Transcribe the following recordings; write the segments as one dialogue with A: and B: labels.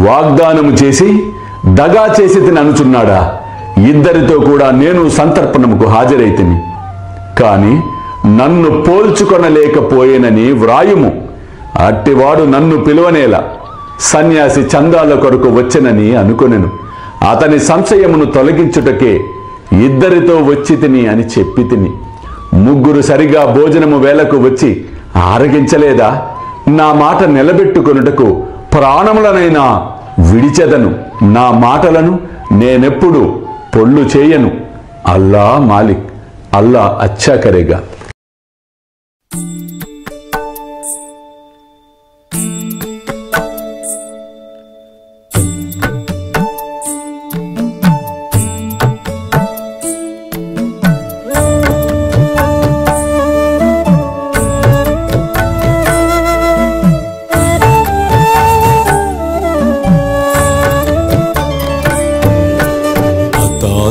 A: వాగ్దానము చేసి దగా చేసి అనుచున్నాడా? ఇద్దరితో కూడా నేను సంతర్పణముకు హాజరైతిని. కాని నన్ను పోల్చుకొనలేకపోయేనని వ్రాయుము. అట్టివాడు నన్ను పిలువనేలా? సన్యాసి చందాల కొరకు వచ్చెనని అనుకొనెను. అతని సంశయమును తొలగించుటకే ఇద్దరితో వచ్చి తిని అని చెప్పి తిని. ముగ్గురు సరిగా భోజనము వేళకు వచ్చి ఆరగించలేదా? నా మాట నిలబెట్టుకొనుటకు ప్రాణములనైనా విడిచెదను. నా మాటలను నేనెప్పుడు పొల్లు చేయను. అల్లా మాలిక్, అల్లా అచ్చా కరేగా.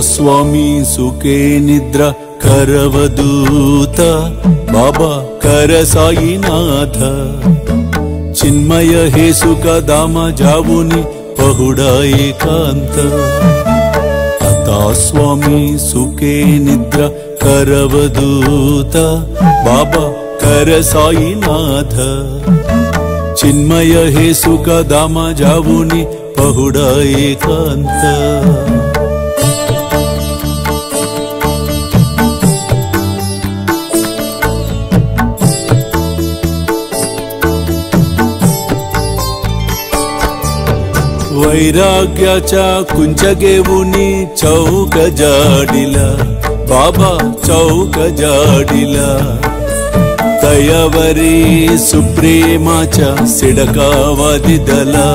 B: स्वामी सुखे निद्रा करवदूत बाबा कर साईनाथ चिन्मय हे सुख दाम जावुनि पहुडा एकांत अता स्वामी सुखे निद्रा करवदूत बाबा कर साईनाथ चिन्मय हे सुख दाम जावुनि पहुडा एकांत वैराग्याच्या कुंचगेवुनी चौक जाडिला बाबा चौक जाडिला तयावरी सुप्रेमाच्या सिडकावादिदला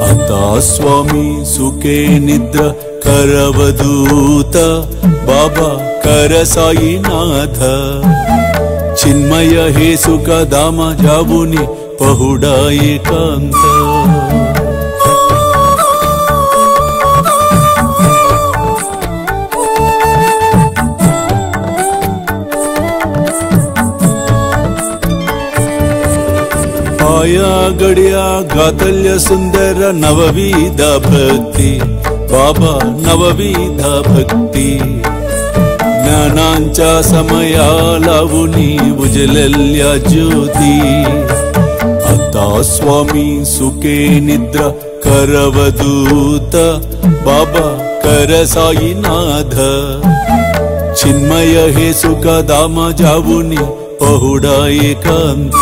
B: आता स्वामी सुखे निद्रा करवदूत बाबा कर साईनाथ चिन्मय हे सुख दाम जावुनि पहुडा एकांत आया गड्या गातल्य सुंदर नवविध भक्ति बाबा नवविध भक्ति ज्ञानांच्या समया लावुनी उजलल्या ज्योती आता स्वामी सुखे निद्रा करवदूत बाबा कर साईनाथ चिन्मय हे सुख दाम जावुनी पहुडा एकांत